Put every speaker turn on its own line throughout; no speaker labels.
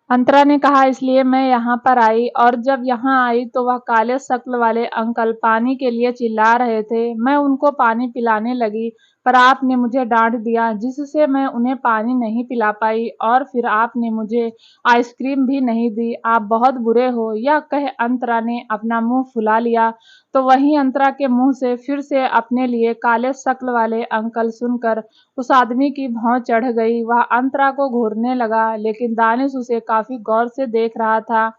अंतरा ने कहा, इसलिए मैं यहाँ पर आई, और जब यहाँ आई तो वह काले शक्ल वाले अंकल पानी के लिए चिल्ला रहे थे। मैं उनको पानी पिलाने लगी, पर आपने मुझे डांट दिया, जिससे मैं उन्हें पानी नहीं पिला पाई, और फिर आपने मुझे आइसक्रीम भी नहीं दी। आप बहुत बुरे हो। यह कह अंतरा ने अपना मुंह फुला लिया, तो वहीं अंतरा के मुंह से फिर से अपने लिए काले शक्ल वाले अंकल सुनकर उस आदमी की भौं चढ़ गई। वह अंतरा को घूरने लगा, लेकिन दानिश उसे काफी गौर से देख रहा था,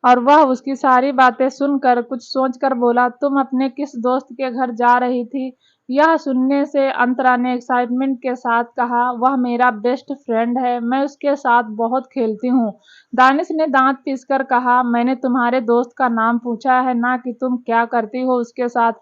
और वह उसकी सारी बातें सुनकर कुछ सोचकर बोला, तुम अपने किस दोस्त के घर जा रही थी? यह सुनने से अंतरा ने एक्साइटमेंट के साथ कहा, वह मेरा बेस्ट फ्रेंड है, मैं उसके साथ बहुत खेलती हूँ। दानिश ने दांत पीसकर कहा, मैंने तुम्हारे दोस्त का नाम पूछा है, ना कि तुम क्या करती हो उसके साथ।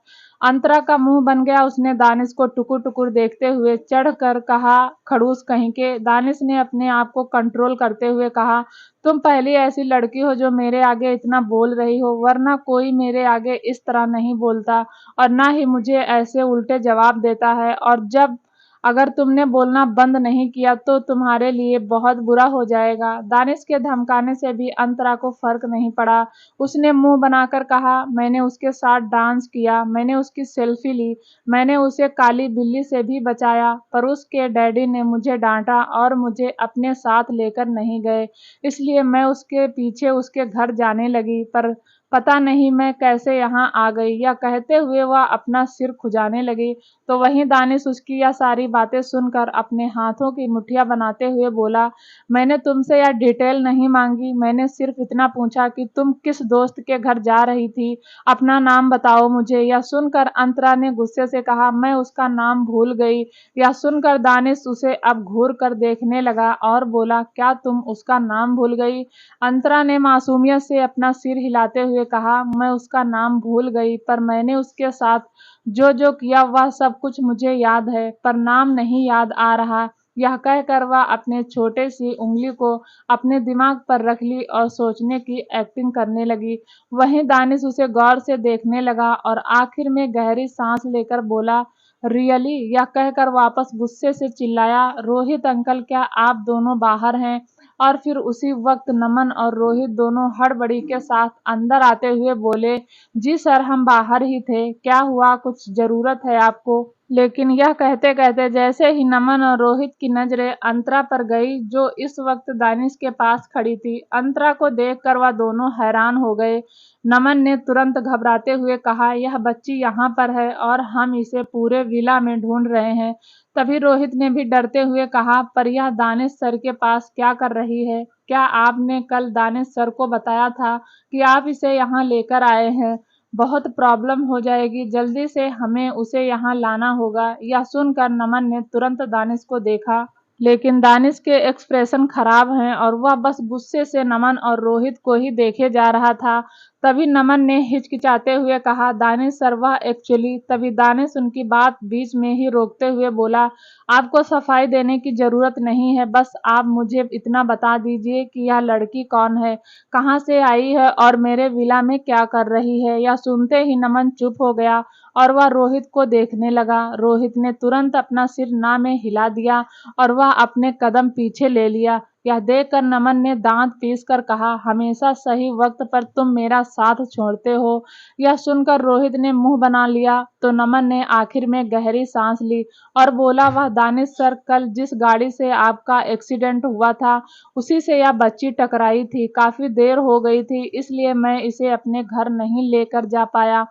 अंतरा का मुंह बन गया। उसने दानिश को टुकुर टुकुर देखते हुए चढ़ कर कहा, खड़ूस कहीं के। दानिश ने अपने आप को कंट्रोल करते हुए कहा, तुम पहली ऐसी लड़की हो जो मेरे आगे इतना बोल रही हो, वरना कोई मेरे आगे इस तरह नहीं बोलता, और ना ही मुझे ऐसे उल्टे जवाब देता है। और जब अगर तुमने बोलना बंद नहीं किया तो तुम्हारे लिए बहुत बुरा हो जाएगा। दानिश के धमकाने से भी अंतरा को फर्क नहीं पड़ा। उसने मुंह बनाकर कहा, मैंने उसके साथ डांस किया, मैंने उसकी सेल्फी ली, मैंने उसे काली बिल्ली से भी बचाया, पर उसके डैडी ने मुझे डांटा और मुझे अपने साथ लेकर नहीं गए। इसलिए मैं उसके पीछे उसके घर जाने लगी, पर पता नहीं मैं कैसे यहाँ आ गई। यह कहते हुए वह अपना सिर खुजाने लगी, तो वहीं दानिश उसकी यह सारी बातें सुनकर अपने हाथों की मुट्ठियां बनाते हुए बोला, मैंने तुमसे यह डिटेल नहीं मांगी, मैंने सिर्फ इतना पूछा कि तुम किस दोस्त के घर जा रही थी, अपना नाम बताओ मुझे। यह सुनकर अंतरा ने गुस्से से कहा, मैं उसका नाम भूल गई। यह सुनकर दानिश उसे अब घूर कर देखने लगा और बोला, क्या तुम उसका नाम भूल गई? अंतरा ने मासूमियत से अपना सिर हिलाते हुए कहा, मैं उसका नाम भूल गई, पर मैंने उसके साथ जो जो किया वह सब कुछ मुझे याद है, पर नाम नहीं याद आ रहा। यह कहकर वह अपने छोटे सी उंगली को अपने दिमाग पर रख ली और सोचने की एक्टिंग करने लगी। वहीं दानिश उसे गौर से देखने लगा और आखिर में गहरी सांस लेकर बोला, रियली? यह कहकर वापस गुस्से से चिल्लाया, रोहित अंकल, क्या आप दोनों बाहर हैं? और फिर उसी वक्त नमन और रोहित दोनों हड़बड़ी के साथ अंदर आते हुए बोले, जी सर, हम बाहर ही थे। क्या हुआ, कुछ जरूरत है आपको? लेकिन यह कहते कहते जैसे ही नमन और रोहित की नजरें अंतरा पर गई, जो इस वक्त दानिश के पास खड़ी थी, अंतरा को देखकर वह दोनों हैरान हो गए। नमन ने तुरंत घबराते हुए कहा, यह बच्ची यहाँ पर है और हम इसे पूरे विला में ढूंढ रहे हैं। तभी रोहित ने भी डरते हुए कहा, पर यह दानिश सर के पास क्या कर रही है? क्या आपने कल दानिश सर को बताया था कि आप इसे यहाँ लेकर आए हैं? बहुत प्रॉब्लम हो जाएगी, जल्दी से हमें उसे यहाँ लाना होगा। यह सुनकर नमन ने तुरंत दानिश को देखा, लेकिन दानिश के एक्सप्रेशन खराब हैं और वह बस गुस्से से नमन और रोहित को ही देखे जा रहा था। तभी नमन ने हिचकिचाते हुए कहा, दानिश सर, वह एक्चुअली। तभी दानिश उनकी बात बीच में ही रोकते हुए बोला, आपको सफाई देने की जरूरत नहीं है, बस आप मुझे इतना बता दीजिए कि यह लड़की कौन है, कहाँ से आई है और मेरे विला में क्या कर रही है। यह सुनते ही नमन चुप हो गया और वह रोहित को देखने लगा। रोहित ने तुरंत अपना सिर ना में हिला दिया और वह अपने कदम पीछे ले लिया। यह देखकर नमन ने दांत पीस कर कहा, हमेशा सही वक्त पर तुम मेरा साथ छोड़ते हो। यह सुनकर रोहित ने मुंह बना लिया, तो नमन ने आखिर में गहरी सांस ली और बोला, वह दानिश सर, कल जिस गाड़ी से आपका एक्सीडेंट हुआ था उसी से यह बच्ची टकराई थी। काफी देर हो गई थी, इसलिए मैं इसे अपने घर नहीं लेकर जा पाया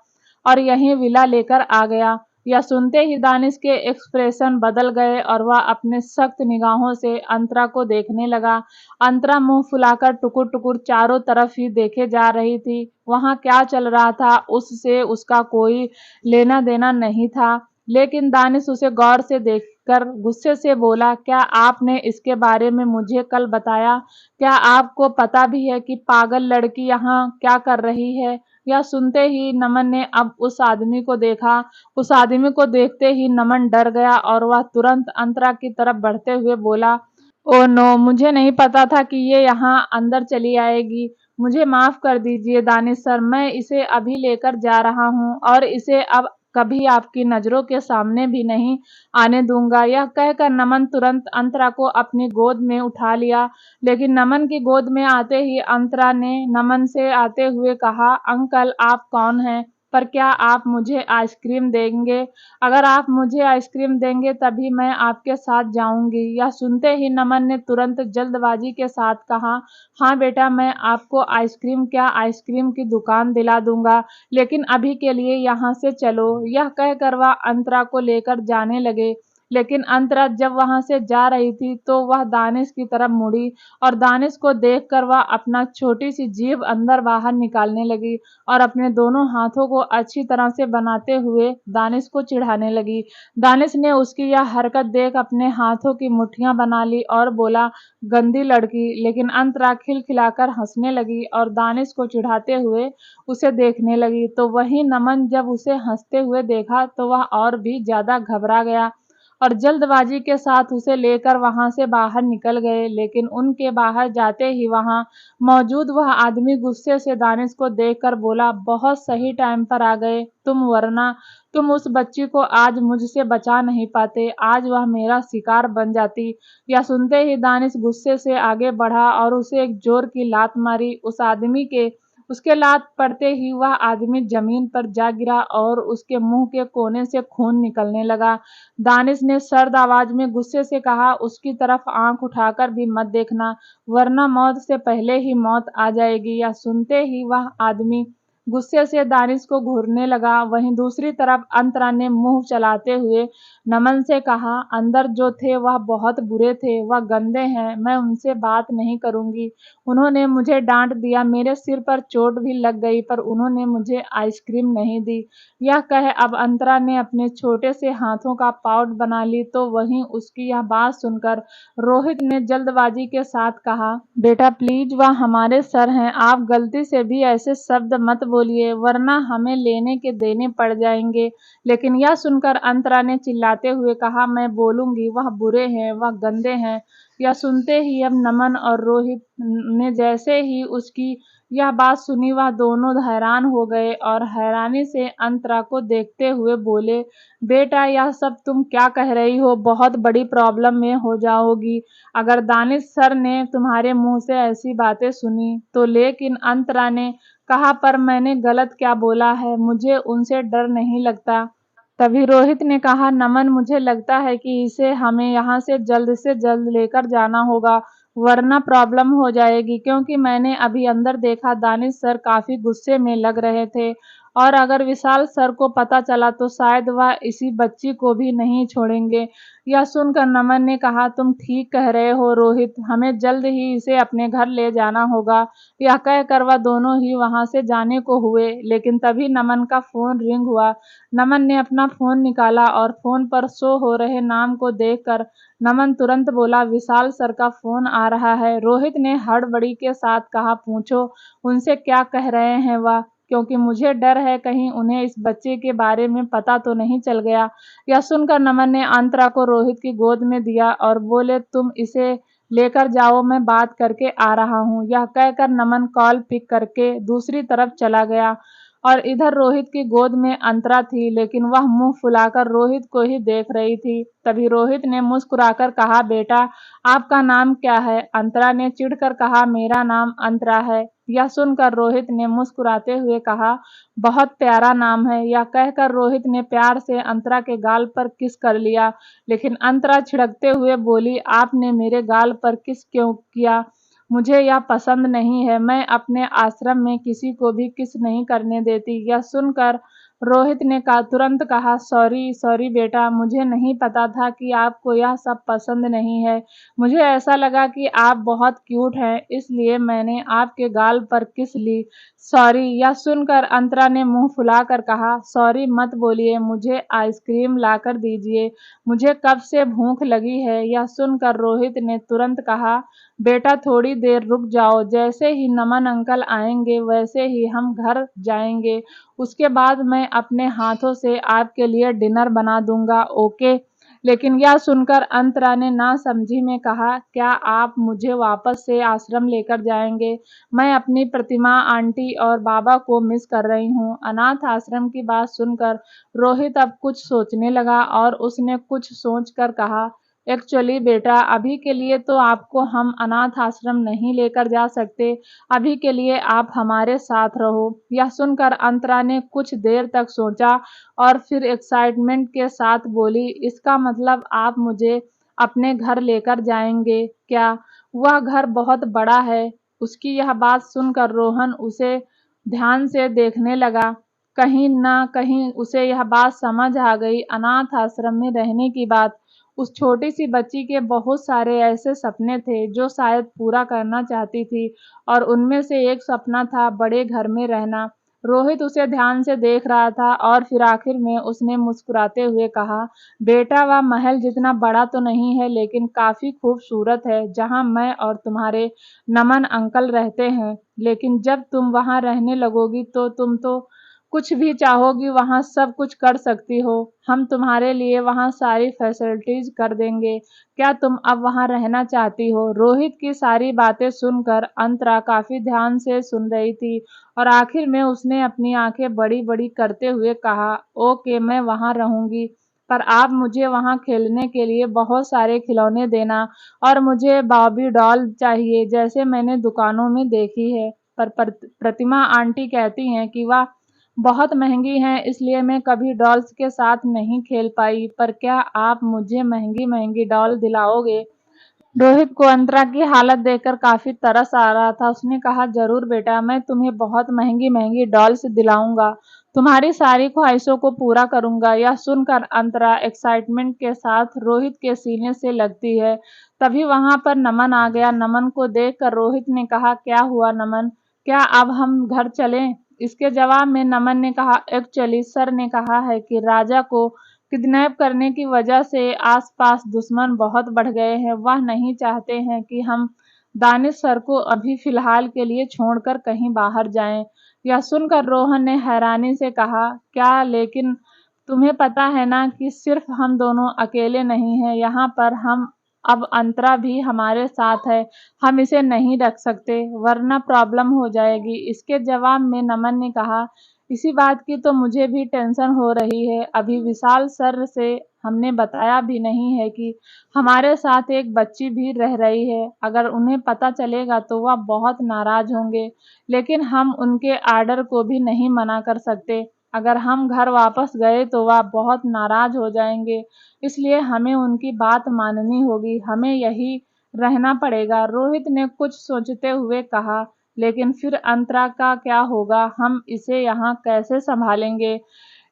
और यहीं विला लेकर आ गया। यह सुनते ही दानिश के एक्सप्रेशन बदल गए और वह अपने सख्त निगाहों से अंतरा को देखने लगा। अंतरा मुंह फुलाकर टुकुर टुकुर चारों तरफ ही देखे जा रही थी। वहां क्या चल रहा था उससे उसका कोई लेना देना नहीं था, लेकिन दानिश उसे गौर से देखकर गुस्से से बोला, क्या आपने इसके बारे में मुझे कल बताया? क्या आपको पता भी है कि पागल लड़की यहाँ क्या कर रही है? यह सुनते ही नमन ने अब उस आदमी को देखा। उस आदमी को देखते ही नमन डर गया और वह तुरंत अंतरा की तरफ बढ़ते हुए बोला, ओह नो, मुझे नहीं पता था कि ये यहाँ अंदर चली आएगी। मुझे माफ कर दीजिए दानिश सर, मैं इसे अभी लेकर जा रहा हूँ और इसे अब कभी आपकी नजरों के सामने भी नहीं आने दूंगा। यह कहकर नमन तुरंत अंतरा को अपनी गोद में उठा लिया। लेकिन नमन की गोद में आते ही अंतरा ने नमन से आते हुए कहा, अंकल आप कौन हैं? पर क्या आप मुझे आइसक्रीम देंगे? अगर आप मुझे आइसक्रीम देंगे तभी मैं आपके साथ जाऊंगी। यह सुनते ही नमन ने तुरंत जल्दबाजी के साथ कहा, हाँ बेटा, मैं आपको आइसक्रीम क्या आइसक्रीम की दुकान दिला दूंगा, लेकिन अभी के लिए यहाँ से चलो। यह कहकर वह अंतरा को लेकर जाने लगे। लेकिन अंतरा जब वहां से जा रही थी तो वह दानिश की तरफ मुड़ी और दानिश को देखकर वह अपना छोटी सी जीभ अंदर बाहर निकालने लगी और अपने दोनों हाथों को अच्छी तरह से बनाते हुए दानिश को चिढ़ाने लगी। दानिश ने उसकी यह हरकत देख अपने हाथों की मुट्ठियां बना ली और बोला, गंदी लड़की। लेकिन अंतरा खिलखिलाकर हंसने लगी और दानिश को चिढ़ाते हुए उसे देखने लगी। तो वहीं नमन जब उसे हंसते हुए देखा तो वह और भी ज्यादा घबरा गया और जल्दबाजी के साथ उसे लेकर वहां से बाहर निकल गए। लेकिन उनके बाहर जाते ही वहां मौजूद वह आदमी गुस्से से दानिश को देखकर बोला, बहुत सही टाइम पर आ गए तुम, वरना तुम उस बच्ची को आज मुझसे बचा नहीं पाते, आज वह मेरा शिकार बन जाती। यह सुनते ही दानिश गुस्से से आगे बढ़ा और उसे एक जोर की लात मारी। उस आदमी के उसके लात पड़ते ही वह आदमी जमीन पर जा गिरा और उसके मुंह के कोने से खून निकलने लगा। दानिश ने सर्द आवाज में गुस्से से कहा, उसकी तरफ आंख उठाकर भी मत देखना, वरना मौत से पहले ही मौत आ जाएगी। यह सुनते ही वह आदमी गुस्से से दानिश को घूरने लगा। वहीं दूसरी तरफ अंतरा ने मुंह चलाते हुए नमन से कहा, अंदर जो थे वह बहुत बुरे थे, वह गंदे हैं, मैं उनसे बात नहीं करूंगी। उन्होंने मुझे डांट दिया, मेरे सिर पर चोट भी लग गई, पर उन्होंने मुझे आइसक्रीम नहीं दी। यह कहे अब अंतरा ने अपने छोटे से हाथों का पाउट बना ली। तो वहीं उसकी यह बात सुनकर रोहित ने जल्दबाजी के साथ कहा, बेटा प्लीज, वह हमारे सर हैं, आप गलती से भी ऐसे शब्द मत बोलिए, वरना हमें लेने के देने पड़ जाएंगे। लेकिन यह सुनकर अंतरा ने चिल्लाते हुए कहा, मैं बोलूंगी, वह बुरे हैं, वह गंदे हैं। यह सुनते ही अब नमन और रोहित ने जैसे ही उसकी यह बात सुनी वह दोनों हैरान हो गए और हैरानी से अंतरा को देखते हुए बोले, बेटा यह सब तुम क्या कह रही हो, बहुत बड़ी प्रॉब्लम में हो जाओगी अगर दानिश सर ने तुम्हारे मुंह से ऐसी बातें सुनी तो। लेकिन अंतरा ने कहा, पर मैंने गलत क्या बोला है, मुझे उनसे डर नहीं लगता। तभी रोहित ने कहा, नमन मुझे लगता है कि इसे हमें यहाँ से जल्द लेकर जाना होगा, वरना प्रॉब्लम हो जाएगी, क्योंकि मैंने अभी अंदर देखा दानिश सर काफी गुस्से में लग रहे थे और अगर विशाल सर को पता चला तो शायद वह इसी बच्ची को भी नहीं छोड़ेंगे। यह सुनकर नमन ने कहा, तुम ठीक कह रहे हो रोहित, हमें जल्द ही इसे अपने घर ले जाना होगा। यह कहकर वह दोनों ही वहां से जाने को हुए। लेकिन तभी नमन का फोन रिंग हुआ। नमन ने अपना फोन निकाला और फोन पर शो हो रहे नाम को देखकर नमन तुरंत बोला, विशाल सर का फोन आ रहा है। रोहित ने हड़बड़ी के साथ कहा, पूछो उनसे क्या कह रहे हैं वह, क्योंकि मुझे डर है कहीं उन्हें इस बच्चे के बारे में पता तो नहीं चल गया। यह सुनकर नमन ने अंतरा को रोहित की गोद में दिया और बोले, तुम इसे लेकर जाओ, मैं बात करके आ रहा हूँ। यह कहकर नमन कॉल पिक करके दूसरी तरफ चला गया और इधर रोहित की गोद में अंतरा थी, लेकिन वह मुंह फुलाकर रोहित को ही देख रही थी। तभी रोहित ने मुस्कुराकर कहा, बेटा आपका नाम क्या है? अंतरा ने चिढ़कर कहा, मेरा नाम अंतरा है। यह सुनकर रोहित ने मुस्कुराते हुए कहा, बहुत प्यारा नाम है। यह कहकर रोहित ने प्यार से अंतरा के गाल पर किस कर लिया। लेकिन अंतरा छिड़कते हुए बोली, आपने मेरे गाल पर किस क्यों किया? मुझे यह पसंद नहीं है, मैं अपने आश्रम में किसी को भी किस नहीं करने देती। यह सुनकर रोहित ने तुरंत कहा, सॉरी सॉरी बेटा, मुझे नहीं पता था कि आपको यह सब पसंद नहीं है, मुझे ऐसा लगा कि आप बहुत क्यूट हैं, इसलिए मैंने आपके गाल पर किस ली, सॉरी। यह सुनकर अंतरा ने मुंह फुलाकर कहा, सॉरी मत बोलिए, मुझे आइसक्रीम लाकर दीजिए, मुझे कब से भूख लगी है। यह सुनकर रोहित ने तुरंत कहा, बेटा थोड़ी देर रुक जाओ, जैसे ही नमन अंकल आएंगे वैसे ही हम घर जाएंगे, उसके बाद मैं अपने हाथों से आपके लिए डिनर बना दूंगा, ओके। लेकिन यह सुनकर अंतरा ने नासमझी में कहा, क्या आप मुझे वापस से आश्रम लेकर जाएंगे? मैं अपनी प्रतिमा, आंटी और बाबा को मिस कर रही हूँ। अनाथ आश्रम की बात सुनकर रोहित अब कुछ सोचने लगा और उसने कुछ सोचकर कहा, एक्चुअली बेटा, अभी के लिए तो आपको हम अनाथ आश्रम नहीं लेकर जा सकते। अभी के लिए आप हमारे साथ रहो। यह सुनकर अंतरा ने कुछ देर तक सोचा और फिर एक्साइटमेंट के साथ बोली, इसका मतलब आप मुझे अपने घर लेकर जाएंगे क्या? वह घर बहुत बड़ा है। उसकी यह बात सुनकर रोहन उसे ध्यान से देखने लगा। कहीं न कहीं उसे यह बात समझ आ गई, अनाथ आश्रम में रहने की बात। उस छोटी सी बच्ची के बहुत सारे ऐसे सपने थे जो शायद पूरा करना चाहती थी और उनमें से एक सपना था बड़े घर में रहना। रोहित उसे ध्यान से देख रहा था और फिर आखिर में उसने मुस्कुराते हुए कहा, बेटा, वह महल जितना बड़ा तो नहीं है लेकिन काफी खूबसूरत है, जहाँ मैं और तुम्हारे नमन अंकल रहते हैं। लेकिन जब तुम वहाँ रहने लगोगी तो तुम तो कुछ भी चाहोगी वहाँ सब कुछ कर सकती हो। हम तुम्हारे लिए वहाँ सारी फैसिलिटीज कर देंगे। क्या तुम अब वहाँ रहना चाहती हो? रोहित की सारी बातें सुनकर अंतरा काफी ध्यान से सुन रही थी और आखिर में उसने अपनी आंखें बड़ी-बड़ी करते हुए कहा, ओके, मैं वहाँ रहूंगी, पर आप मुझे वहाँ खेलने के लिए बहुत सारे खिलौने देना और मुझे बार्बी डॉल चाहिए जैसे मैंने दुकानों में देखी है। पर प्रतिमा आंटी कहती हैं कि वह बहुत महंगी हैं, इसलिए मैं कभी डॉल्स के साथ नहीं खेल पाई। पर क्या आप मुझे महंगी-महंगी डॉल दिलाओगे? रोहित को अंतरा की हालत देखकर काफी तरस आ रहा था। उसने कहा, जरूर बेटा, मैं तुम्हें बहुत महंगी-महंगी डॉल्स दिलाऊंगा। तुम्हारी सारी ख्वाहिशों को पूरा करूंगा। यह सुनकर अंतरा एक्साइटमेंट के साथ रोहित के सीने से लगती है। तभी वहां पर नमन आ गया। नमन को देखकर रोहित ने कहा, क्या हुआ नमन? क्या अब हम घर चलें? इसके जवाब में नमन ने कहा, एक्चुअली सर ने कहा है कि राजा को किडनैप करने की वजह से आसपास दुश्मन बहुत बढ़ गए हैं। वह नहीं चाहते हैं कि हम दानिश सर को अभी फिलहाल के लिए छोड़कर कहीं बाहर जाएं। यह सुनकर रोहन ने हैरानी से कहा, क्या? लेकिन तुम्हें पता है ना कि सिर्फ हम दोनों अकेले नहीं हैं यहाँ पर। हम अब अंतरा भी हमारे साथ है। हम इसे नहीं रख सकते वरना प्रॉब्लम हो जाएगी। इसके जवाब में नमन ने कहा, इसी बात की तो मुझे भी टेंशन हो रही है। अभी विशाल सर से हमने बताया भी नहीं है कि हमारे साथ एक बच्ची भी रह रही है। अगर उन्हें पता चलेगा तो वह बहुत नाराज होंगे, लेकिन हम उनके आर्डर को भी नहीं मना कर सकते। अगर हम घर वापस गए तो वह बहुत नाराज हो जाएंगे, इसलिए हमें उनकी बात माननी होगी। हमें यही रहना पड़ेगा। रोहित ने कुछ सोचते हुए कहा, लेकिन फिर अंतरा का क्या होगा? हम इसे यहाँ कैसे संभालेंगे?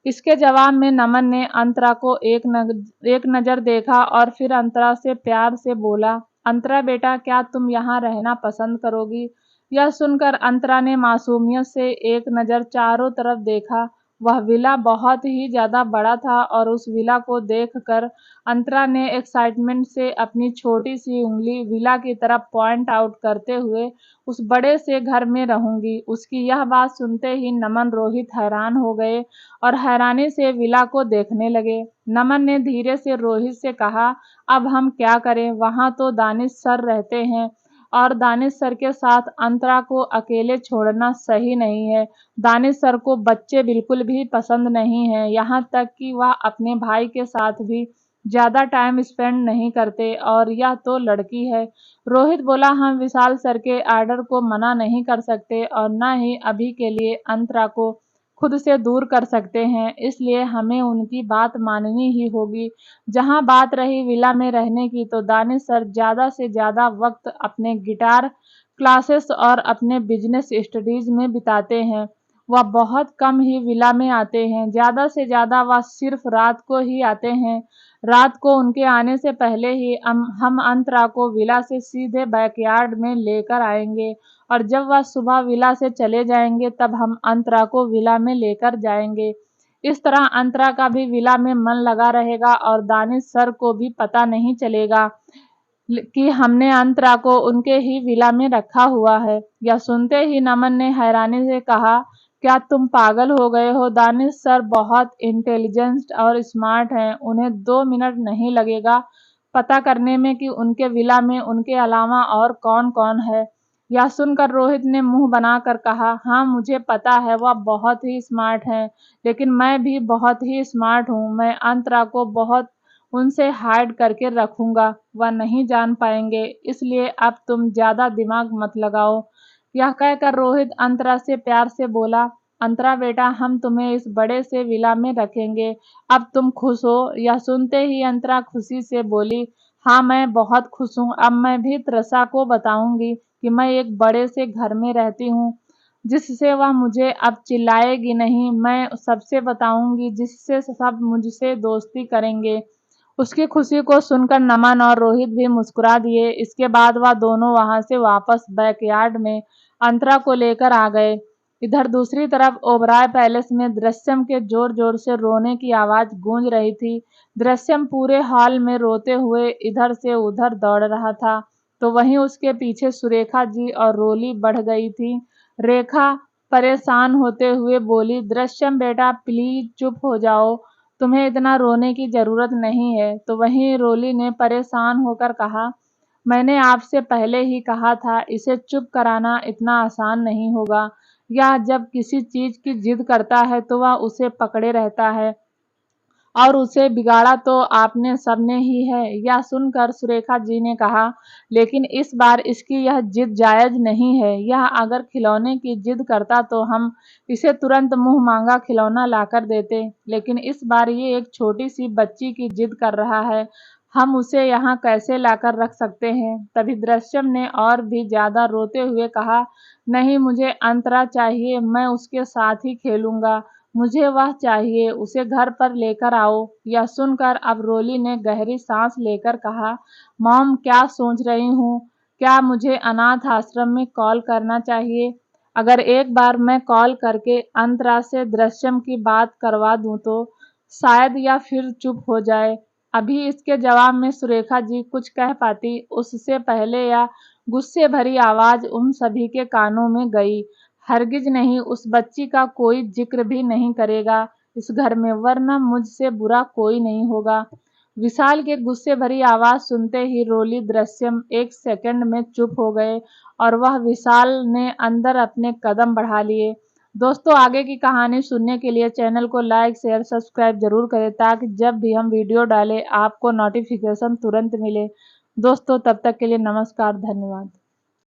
इसके जवाब में नमन ने अंतरा को एक नज़र देखा और फिर अंतरा से प्यार से बोला, अंतरा बेटा, क्या तुम यहाँ रहना पसंद करोगी? यह सुनकर अंतरा ने मासूमियत से एक नज़र चारों तरफ देखा। वह विला बहुत ही ज़्यादा बड़ा था और उस विला को देखकर अंतरा ने एक्साइटमेंट से अपनी छोटी सी उंगली विला की तरफ पॉइंट आउट करते हुए, उस बड़े से घर में रहूंगी। उसकी यह बात सुनते ही नमन रोहित हैरान हो गए और हैरानी से विला को देखने लगे। नमन ने धीरे से रोहित से कहा, अब हम क्या करें? वहां तो दानिश सर रहते हैं और दानिश सर के साथ अंतरा को अकेले छोड़ना सही नहीं है। दानिश सर को बच्चे बिल्कुल भी पसंद नहीं है, यहाँ तक कि वह अपने भाई के साथ भी ज्यादा टाइम स्पेंड नहीं करते और यह तो लड़की है। रोहित बोला, हम विशाल सर के आर्डर को मना नहीं कर सकते और न ही अभी के लिए अंतरा को खुद से दूर कर सकते हैं, इसलिए हमें उनकी बात माननी ही होगी। जहां बात रही विला में रहने की, तो दानिश सर ज़्यादा से ज़्यादा वक्त अपने गिटार क्लासेस और अपने बिजनेस स्टडीज में बिताते हैं। वह बहुत कम ही विला में आते हैं, ज़्यादा से ज़्यादा वह सिर्फ रात को ही आते हैं। रात को उनके आने से पहले ही हम अंतरा को विला से सीधे बैकयार्ड में लेकर आएंगे और जब वह सुबह विला से चले जाएंगे तब हम अंतरा को विला में लेकर जाएंगे। इस तरह अंतरा का भी विला में मन लगा रहेगा और दानिश सर को भी पता नहीं चलेगा कि हमने अंतरा को उनके ही विला में रखा हुआ है। यह सुनते ही नमन ने हैरानी से कहा, क्या तुम पागल हो गए हो? दानिश सर बहुत इंटेलिजेंट और स्मार्ट हैं। उन्हें 2 मिनट नहीं लगेगा पता करने में कि उनके विला में उनके अलावा और कौन-कौन है। यह सुनकर रोहित ने मुंह बनाकर कहा, हाँ मुझे पता है वह बहुत ही स्मार्ट हैं, लेकिन मैं भी बहुत ही स्मार्ट हूँ। मैं अंतरा को बहुत उनसे हाइड करके रखूंगा, वह नहीं जान पाएंगे, इसलिए अब तुम ज्यादा दिमाग मत लगाओ। यह कहकर रोहित अंतरा से प्यार से बोला, अंतरा बेटा हम तुम्हें इस बड़े से विला में रखेंगे, अब तुम खुश हो? यह सुनते ही अंतरा खुशी से बोली, हाँ मैं बहुत खुश हूँ, अब मैं भी त्रसा को बताऊंगी कि मैं एक बड़े से घर में रहती हूँ, जिससे वह मुझे अब चिल्लाएगी नहीं। मैं सबसे बताऊंगी जिससे सब मुझसे दोस्ती करेंगे। उसकी खुशी को सुनकर नमन और रोहित भी मुस्कुरा दिए। इसके बाद वह दोनों वहां से वापस बैकयार्ड में अंतरा को लेकर आ गए। इधर दूसरी तरफ ओबराय पैलेस में दृश्यम के जोर जोर से रोने की आवाज गूंज रही थी। दृश्यम पूरे हॉल में रोते हुए इधर से उधर दौड़ रहा था, तो वहीं उसके पीछे सुरेखा जी और रोली बढ़ गई थी। रेखा परेशान होते हुए बोली, दृश्यम बेटा प्लीज चुप हो जाओ, तुम्हें इतना रोने की जरूरत नहीं है। तो वहीं रोली ने परेशान होकर कहा, मैंने आपसे पहले ही कहा था इसे चुप कराना इतना आसान नहीं होगा। यह जब किसी चीज की जिद करता है तो वह उसे पकड़े रहता है, और उसे बिगाड़ा तो आपने सबने ही है। यह सुनकर सुरेखा जी ने कहा, लेकिन इस बार इसकी यह जिद जायज नहीं है। यह अगर खिलौने की जिद करता तो हम इसे तुरंत मुंह मांगा खिलौना लाकर देते, लेकिन इस बार ये एक छोटी सी बच्ची की जिद कर रहा है, हम उसे यहाँ कैसे लाकर रख सकते हैं? तभी दृश्यम ने और भी ज्यादा रोते हुए कहा, नहीं मुझे अंतरा चाहिए, मैं उसके साथ ही खेलूंगा, मुझे वह चाहिए, उसे घर पर लेकर आओ। यह सुनकर अब रोली ने गहरी सांस लेकर कहा, मॉम क्या सोच रही हूँ? क्या मुझे अनाथ आश्रम में कॉल करना चाहिए? अगर एक बार मैं कॉल करके अंतरा से दृश्यम की बात करवा दूं तो शायद या फिर चुप हो जाए। अभी इसके जवाब में सुरेखा जी कुछ कह पाती उससे पहले या गुस्से भरी आवाज उन सभी के कानों में गई, हरगिज नहीं, उस बच्ची का कोई जिक्र भी नहीं करेगा इस घर में, वरना मुझसे बुरा कोई नहीं होगा। विशाल के गुस्से भरी आवाज सुनते ही रोली दृश्यम एक सेकंड में चुप हो गए, और वह विशाल ने अंदर अपने कदम बढ़ा लिए। दोस्तों आगे की कहानी सुनने के लिए चैनल को लाइक शेयर सब्सक्राइब जरूर करें, ताकि जब भी हम वीडियो डालें आपको नोटिफिकेशन तुरंत मिले। दोस्तों तब तक के लिए नमस्कार, धन्यवाद।